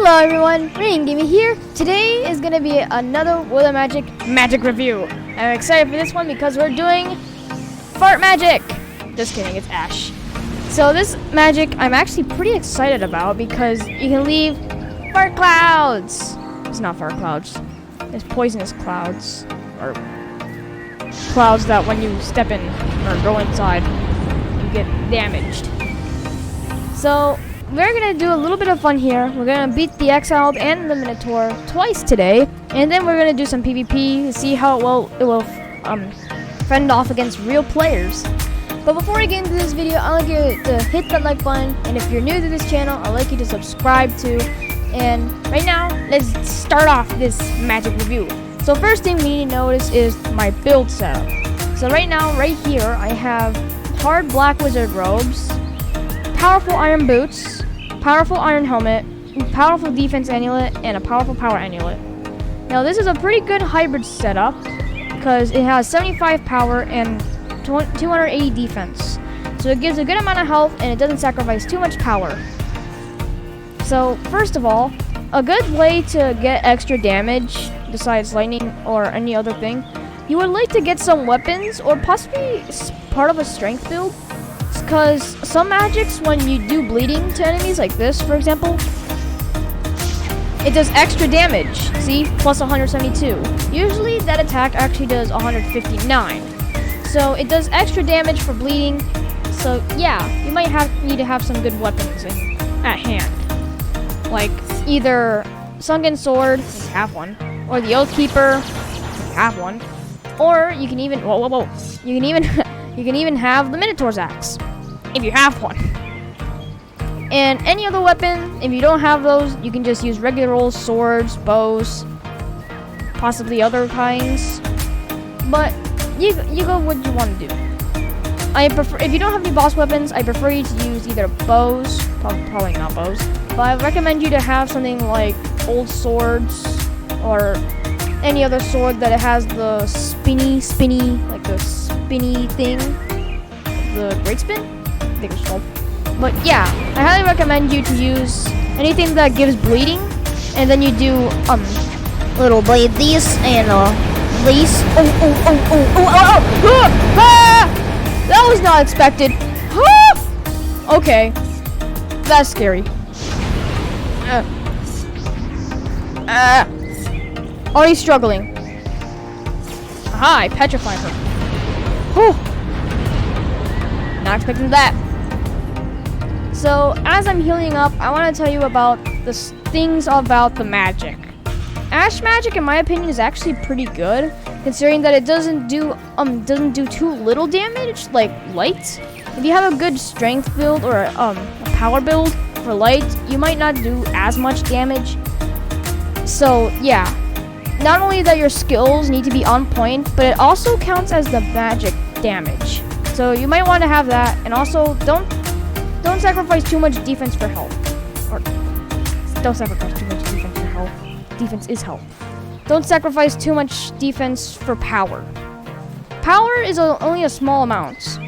Hello everyone, Rain Gaming here. Today is gonna be another World of Magic review. I'm excited for this one because we're doing fart magic. Just kidding, it's Ash. So this magic I'm actually pretty excited about because you can leave fart clouds. It's not fart clouds. It's poisonous clouds, or clouds that when you step in or go inside, you get damaged. So we're gonna do a little bit of fun here. We're gonna beat the Exiled and the Minotaur twice today, and then we're gonna do some PvP to see how well it will fend off against real players. But before we get into this video, I'd like you to hit that like button, and if you're new to this channel, I'd like you to subscribe too. And right now, let's start off this magic review. So first thing we need to notice is my build setup. So right now, right here, I have hard black wizard robes, powerful iron boots, powerful iron helmet, powerful defense amulet, and a powerful power amulet. Now this is a pretty good hybrid setup because it has 75 power and 280 defense. So it gives a good amount of health and it doesn't sacrifice too much power. So first of all, a good way to get extra damage besides lightning or any other thing, you would like to get some weapons or possibly part of a strength build. Because some magics, when you do bleeding to enemies like this, for example, it does extra damage. See, plus 172. Usually that attack actually does 159. So it does extra damage for bleeding. So yeah, you might need to have some good weapons at hand, like either Sunken Sword, if you have one, or the Oathkeeper, if you have one, or you can even you can even have the Minotaur's axe, if you have one. And any other weapon, if you don't have those, you can just use regular old swords, bows, possibly other kinds. But you go what you want to do. I prefer, if you don't have any boss weapons, I prefer you to use either bows, probably not bows, but I recommend you to have something like old swords or any other sword that it has the spinny thing, the great spin, I think it's called. But yeah, I highly recommend you to use anything that gives bleeding, and then you do little blade these and these. That was not expected. Okay, that's scary. Already struggling. Aha, I petrified her. Whew. Not expecting that. So, as I'm healing up, I want to tell you about the things about the magic. Ash magic, in my opinion, is actually pretty good, considering that it doesn't do too little damage, like light. If you have a good strength build or a power build for light, you might not do as much damage. So, yeah. Not only that your skills need to be on point, but it also counts as the magic damage. So you might want to have that, and also don't sacrifice too much defense for health. Or don't sacrifice too much defense for health. Defense is health. Don't sacrifice too much defense for power. Power is only a small amount,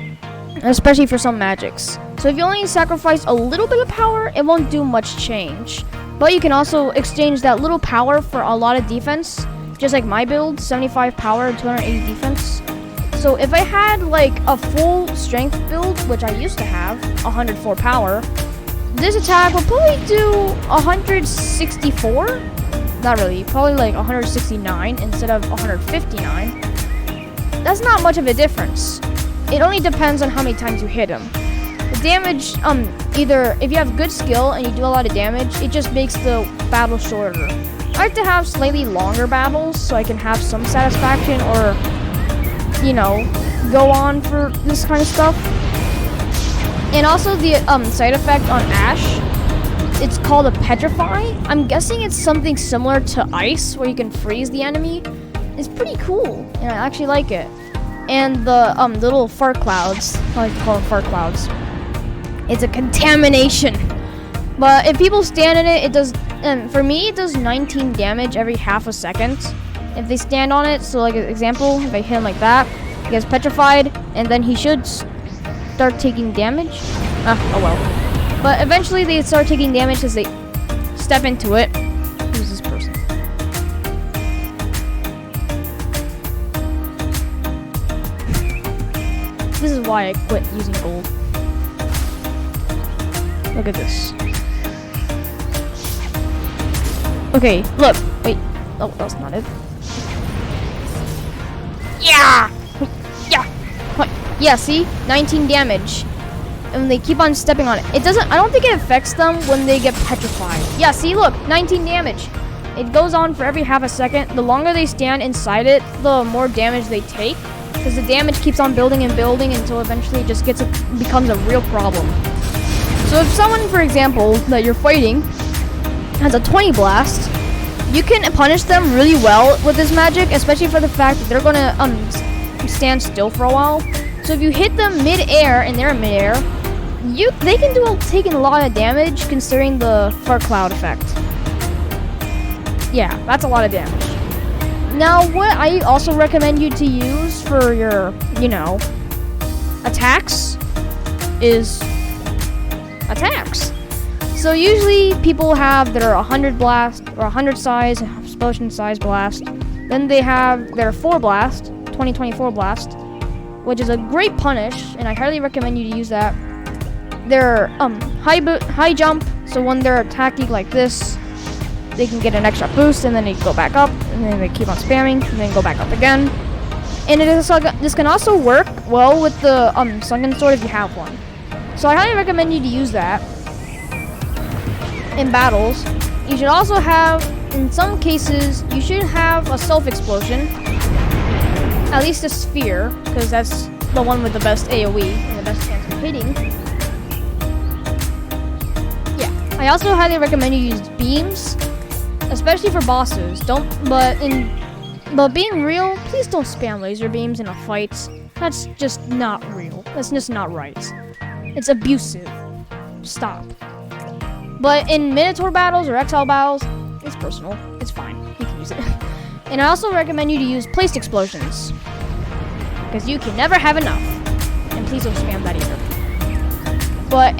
especially for some magics. So if you only sacrifice a little bit of power, it won't do much change. But you can also exchange that little power for a lot of defense, just like my build, 75 power and 280 defense. So if I had like a full strength build, which I used to have, 104 power, this attack will probably do 164? Not really, probably like 169 instead of 159. That's not much of a difference. It only depends on how many times you hit him. The damage, either if you have good skill and you do a lot of damage, it just makes the battle shorter. I like to have slightly longer battles so I can have some satisfaction or, you know, go on for this kind of stuff. And also the side effect on Ash, it's called a petrify. I'm guessing it's something similar to ice where you can freeze the enemy. It's pretty cool, and I actually like it. And the little fart clouds, I like to call them fart clouds. It's a contamination. But if people stand in it, it does, for me, it does 19 damage every half a second. If they stand on it, so like an example, if I hit him like that, he gets petrified, and then he should start taking damage. Oh well. But eventually they start taking damage as they step into it. Who's this person? This is why I quit using gold. Look at this. Okay, look. Wait. Oh, that's not it. Yeah! Yeah! Yeah, see? 19 damage. And they keep on stepping on it. It doesn't, I don't think it affects them when they get petrified. Yeah, see, look, 19 damage. It goes on for every half a second. The longer they stand inside it, the more damage they take. Because the damage keeps on building and building until eventually it just becomes a real problem. So if someone, for example, that you're fighting has a 20 blast, you can punish them really well with this magic, especially for the fact that they're gonna stand still for a while. So if you hit them mid-air and they're in mid-air, they can take a lot of damage considering the fart cloud effect. Yeah, that's a lot of damage. Now, what I also recommend you to use for your, attacks is attacks. So usually people have their 100 blast or 100 size explosion size blast. Then they have their 4 blast, 2024 blast, which is a great punish, and I highly recommend you to use that. Their high jump, so when they're attacking like this, they can get an extra boost, and then they go back up, and then they keep on spamming, and then go back up again. And this can also work well with the sunken sword if you have one. So I highly recommend you to use that in battles. You should also have, in some cases, you should have a self-explosion. At least a sphere, because that's the one with the best AoE and the best chance of hitting. Yeah. I also highly recommend you use beams, especially for bosses. But being real, please don't spam laser beams in a fight. That's just not real. That's just not right. It's abusive. Stop. But in Minotaur battles or Exile battles, it's personal. It's fine. You can use it. And I also recommend you to use placed explosions, because you can never have enough. And please don't spam that either.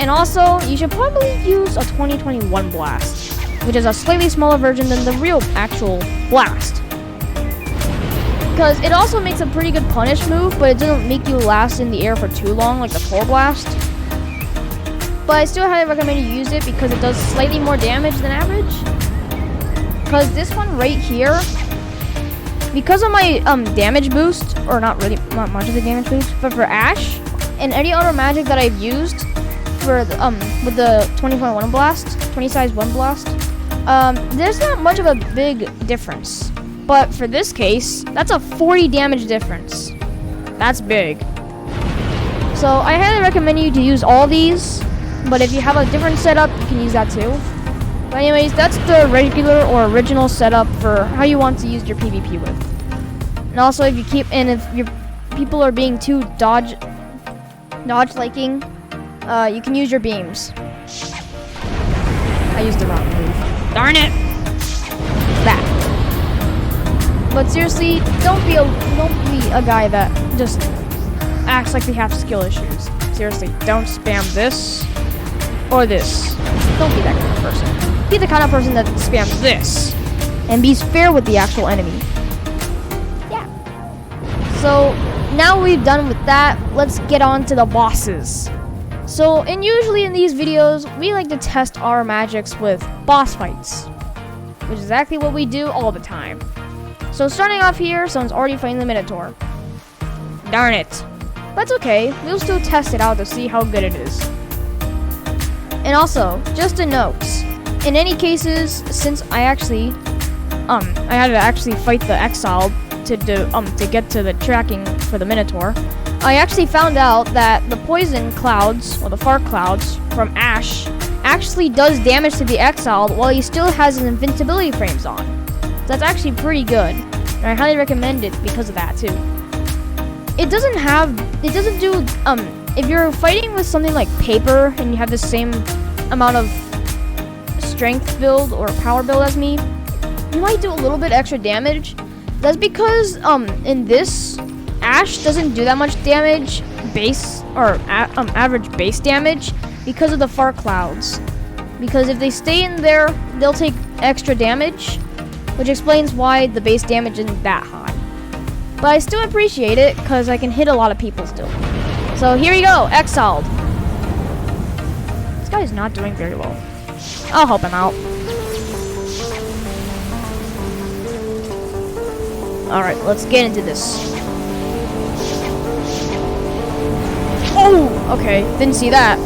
And also, you should probably use a 2021 blast, which is a slightly smaller version than the real actual blast. Because it also makes a pretty good punish move, but it doesn't make you last in the air for too long like the 4 blast. But I still highly recommend you use it because it does slightly more damage than average. Because this one right here, because of my damage boost, or not much of the damage boost, but for Ash and any other magic that I've used for with the 2021 blast, 20 size 1 blast, there's not much of a big difference. But for this case, that's a 40 damage difference. That's big. So I highly recommend you to use all these, but if you have a different setup, you can use that too. But anyways, that's the regular or original setup for how you want to use your PvP with. And also, if your people are being too dodge liking, you can use your beams. I used the wrong move. Darn it! That. But seriously, don't be a guy that just acts like they have skill issues. Seriously, don't spam this or this. Don't be that kind of person. Be the kind of person that spams this and be fair with the actual enemy. Yeah. So now we've done with that, let's get on to the bosses. So, usually in these videos, we like to test our magics with boss fights, which is exactly what we do all the time. So starting off here, someone's already fighting the Minotaur. Darn it. That's okay, we'll still test it out to see how good it is. And also, just a note, in any cases, since I had to actually fight the Exiled to get to the tracking for the Minotaur, I actually found out that the poison clouds, or the fart clouds, from Ash, actually does damage to the Exiled while he still has his invincibility frames on. So that's actually pretty good, and I highly recommend it because of that too. It doesn't do, if you're fighting with something like paper and you have the same amount of strength build or power build as me, you might do a little bit extra damage. That's because, in this, Ash doesn't do that much damage, average base damage, because of the fart clouds. because if they stay in there, they'll take extra damage, which explains why the base damage isn't that high. But I still appreciate it because I can hit a lot of people still. So here you go, Exiled. This guy is not doing very well. I'll help him out. Alright, let's get into this. Oh, okay, didn't see that.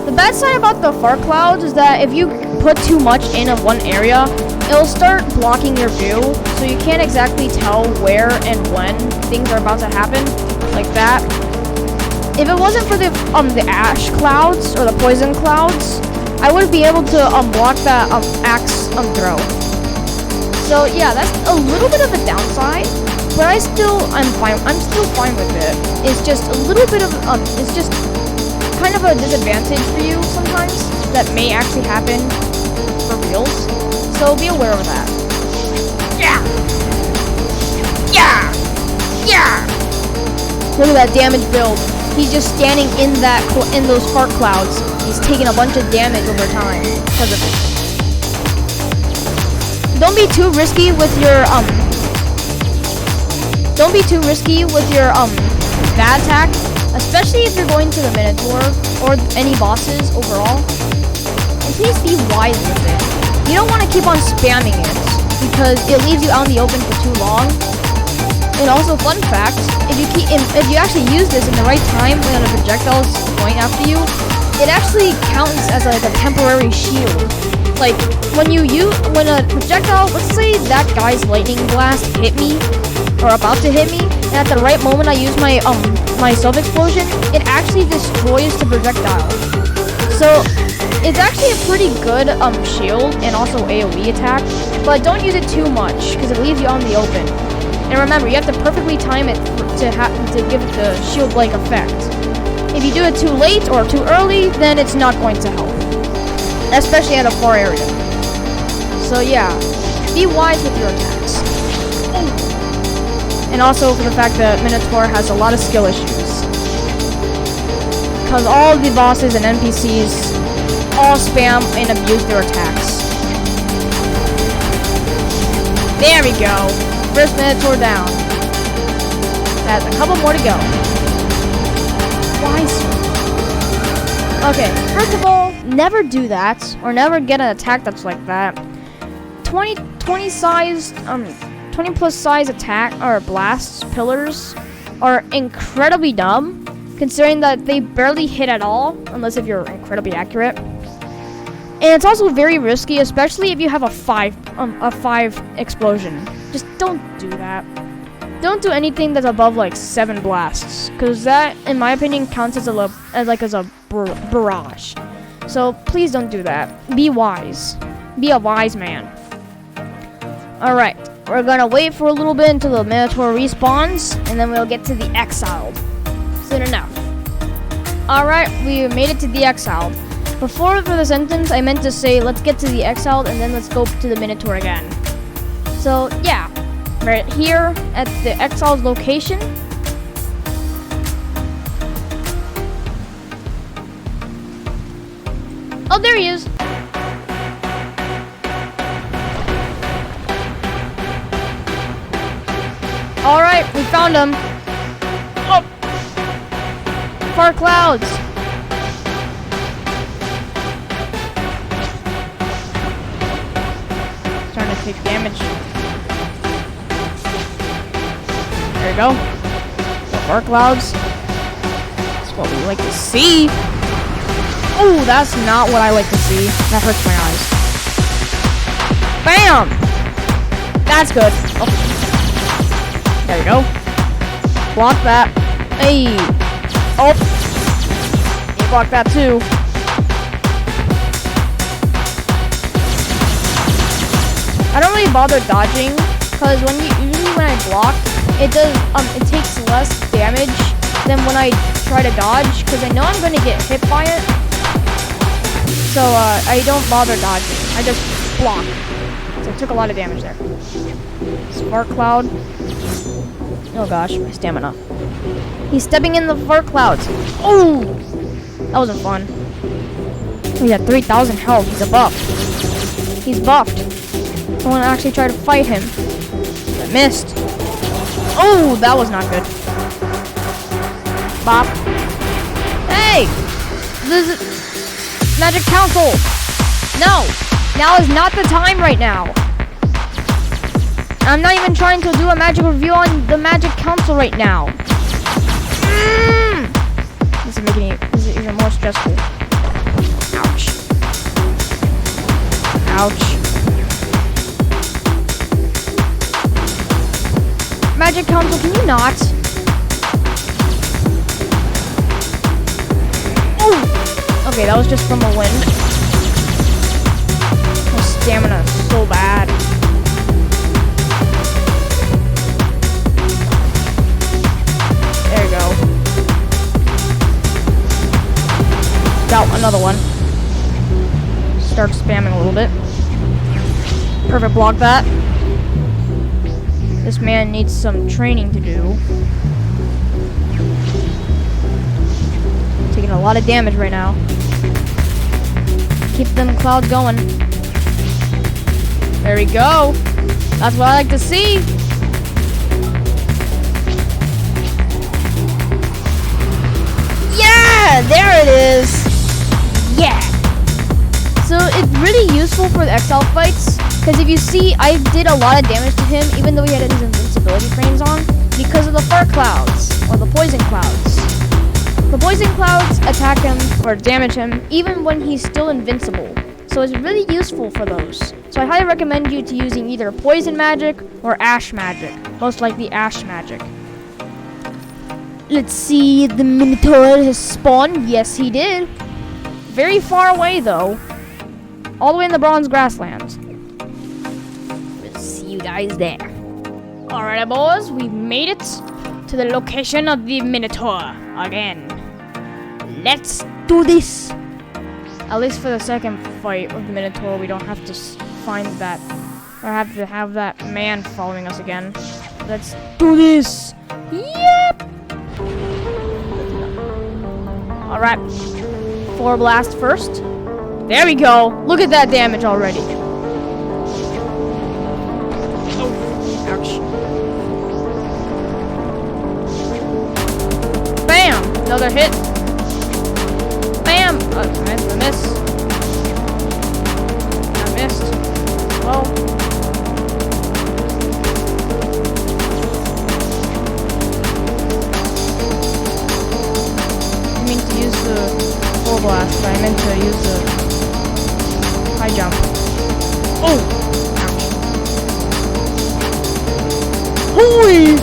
The bad side about the fart clouds is that if you put too much in of one area, it'll start blocking your view, so you can't exactly tell where and when things are about to happen, like that. If it wasn't for the ash clouds or the poison clouds, I would be able to block that axe throw. So yeah, that's a little bit of a downside, but I'm still fine with it. It's just a little bit of it's just kind of a disadvantage for you sometimes that may actually happen for reals. So be aware of that. Yeah! Yeah! Yeah! Look at that damage build. He's just standing in those fart clouds. He's taking a bunch of damage over time because of it. Don't be too risky with your bad attack, especially if you're going to the Minotaur or any bosses overall. And please be wise with it. You don't want to keep on spamming it because it leaves you out in the open for too long. And also, fun fact, if you actually use this in the right time when a projectile is going after you, it actually counts as like a temporary shield. Like when a projectile, let's say that guy's lightning blast hit me or about to hit me, and at the right moment I use my self explosion, it actually destroys the projectile. So it's actually a pretty good shield and also AoE attack, but don't use it too much because it leaves you out in the open. And remember, you have to perfectly time it to give it the shield-like effect. If you do it too late or too early, then it's not going to help, especially at a far area. So yeah, be wise with your attacks. And also for the fact that Minotaur has a lot of skill issues, because all of the bosses and NPCs all spam and abuse their attacks. There we go. First Minotaur down. That's a couple more to go. Why? Okay, first of all, never do that, or never get an attack that's like that. 20 plus size attack or blasts, pillars, are incredibly dumb, considering that they barely hit at all, unless if you're incredibly accurate. And it's also very risky, especially if you have a 5 explosion. Just don't do that. Don't do anything that's above like 7 blasts, because that, in my opinion, counts as a barrage. So please don't do that. Be wise. Be a wise man. Alright, we're gonna wait for a little bit until the Minotaur respawns, and then we'll get to the Exiled. Soon enough. Alright, we made it to the Exiled. Before for the sentence, I meant to say, let's get to the Exiled, and then let's go to the Minotaur again. So, yeah. Right here at the Exiled's location. Oh, there he is. Alright, we found him. Oh! Far clouds. Starting to take damage. There we go. The far clouds. That's what we like to see. Oh, that's not what I like to see. That hurts my eyes. Bam! That's good. Oh. There we go. Block that. Hey. Oh. You block that too. I don't really bother dodging, because usually when I block, it takes less damage than when I try to dodge, because I know I'm gonna get hit by it. So I don't bother dodging. I just block. So I took a lot of damage there. Spark cloud. Oh gosh, my stamina. He's stepping in the fart clouds. Oh! That wasn't fun. He's at 3,000 health. He's a buff. He's buffed. I want to actually try to fight him. I missed. Oh, that was not good. Bop. Hey! This is Magic Council. No! Now is not the time right now. I'm not even trying to do a magic review on the Magic Council right now. This is even more stressful. Ouch. Ouch. Magic Council, can you not? Ooh. Okay, that was just from the wind. My stamina is so bad. There you go. Got another one. Start spamming a little bit. Perfect, block that. This man needs some training to do. Taking a lot of damage right now. Keep them clouds going. There we go. That's what I like to see. Yeah, there it is. Yeah. So it's really useful for the Exiled fights, because if you see, I did a lot of damage to him, even though he had his invincibility frames on, because of the fart clouds, or the poison clouds. The poison clouds attack him, or damage him, even when he's still invincible. So it's really useful for those. So I highly recommend you to using either poison magic or ash magic. Most likely ash magic. Let's see, the Minotaur has spawned. Yes, he did. Very far away, though. All the way in the bronze grasslands. We'll see you guys there. Alright, boys, we've made it to the location of the Minotaur again. Let's do this. At least for the second fight of the Minotaur, we don't have to find that, or have to have that man following us again. Let's do this. Yep. Alright. 4 blast first. There we go. Look at that damage already. Oh, ouch. Bam! Another hit. Bam! I missed. I missed. Well. I mean to use the full blast, but I meant to use the high jump. Oh! Ouch. Hoi!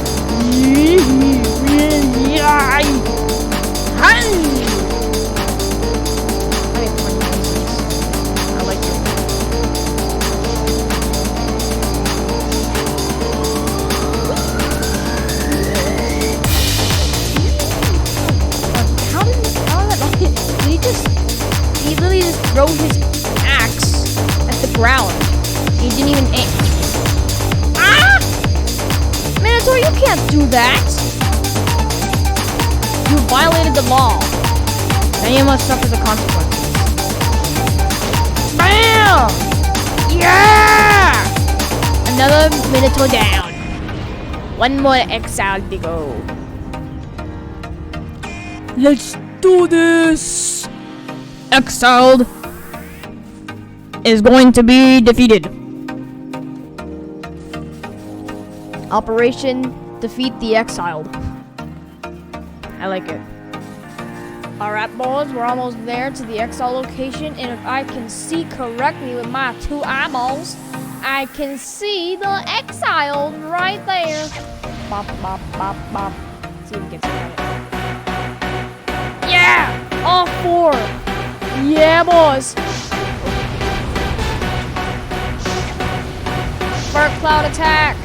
I like it. He literally just threw his axe at the ground. He didn't even aim. Ah! Minotaur, you can't do that. You violated the law. Then you must suffer the consequences. Bam! Yeah! Another Minotaur down. One more Exiled to go. Let's do this. Exiled is going to be defeated. Operation Defeat the Exiled. I like it. Alright, boys, we're almost there to the Exile location, and if I can see correctly with my 2 eyeballs, I can see the Exiled right there. Bop, bop, bop, bop. Let's see if we can see it. Yeah! All 4! Yeah, boys! Fart cloud attack!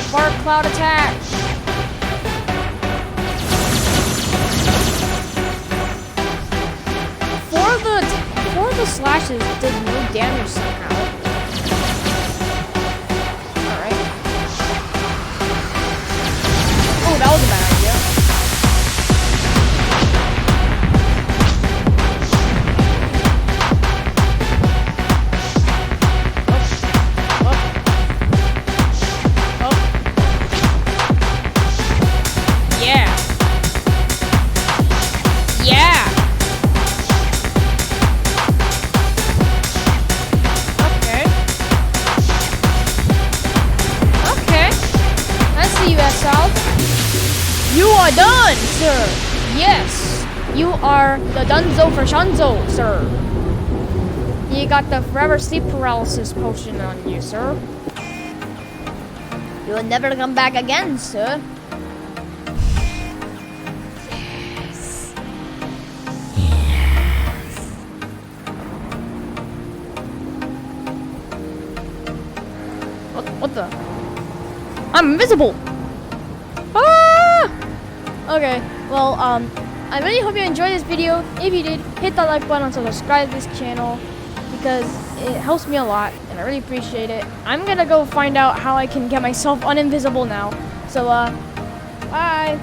Fart cloud attack! Four of the slashes did no damage somehow. Alright. Oh, that was a bad idea. are done, sir. Yes, you are the Dunzo for Shanzo, sir. You got the forever sleep paralysis potion on you, sir. You will never come back again, sir. Yes. Yes. What the? I'm invisible. Ah! Okay, well, I really hope you enjoyed this video. If you did, hit that like button and subscribe to this channel because it helps me a lot and I really appreciate it. I'm gonna go find out how I can get myself uninvisible now. So, bye.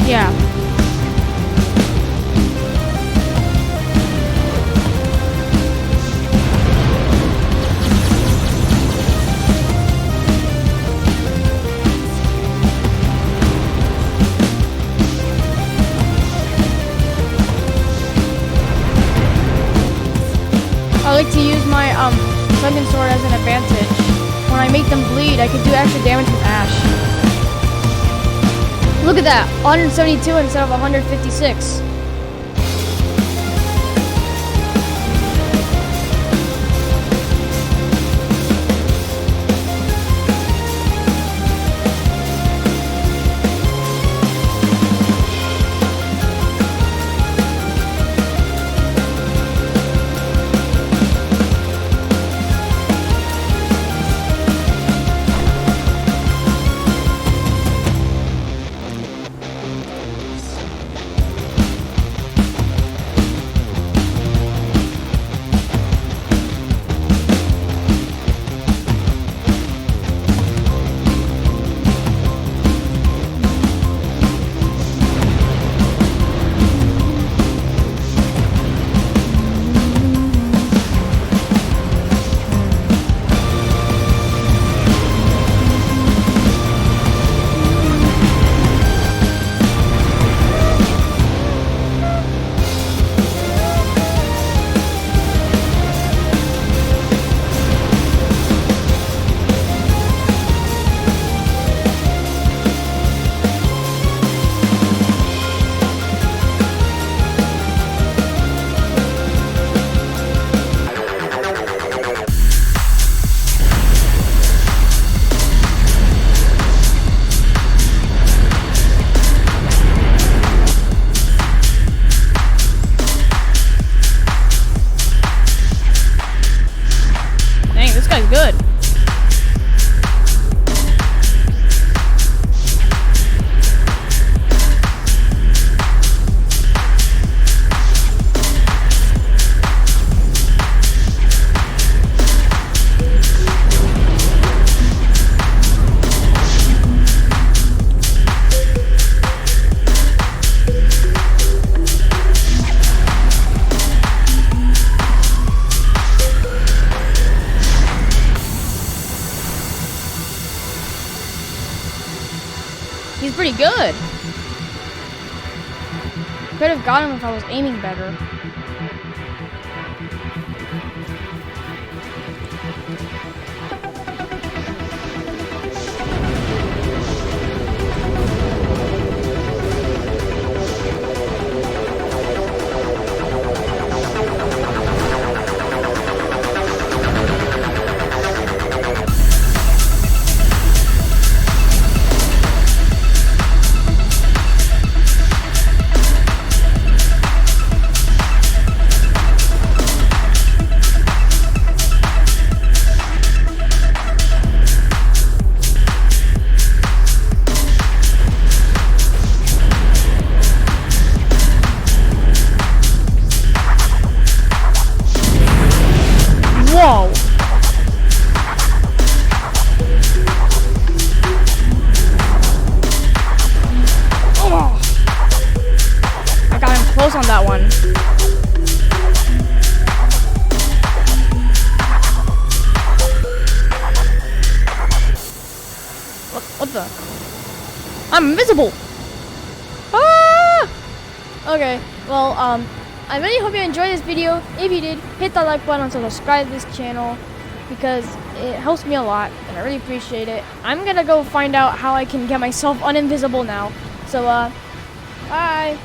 Yeah. I like to use my second sword as an advantage. When I make them bleed, I can do extra damage with Ash. Look at that, 172 instead of 156. Good. He's pretty good. Could have got him if I was aiming better. Whoa! Oh. I got him close on that one. What the? I'm invisible! Ah! Okay, well, I really hope you enjoyed this video. If you did, hit that like button and subscribe to this channel because it helps me a lot and I really appreciate it. I'm gonna go find out how I can get myself uninvisible now. So, bye!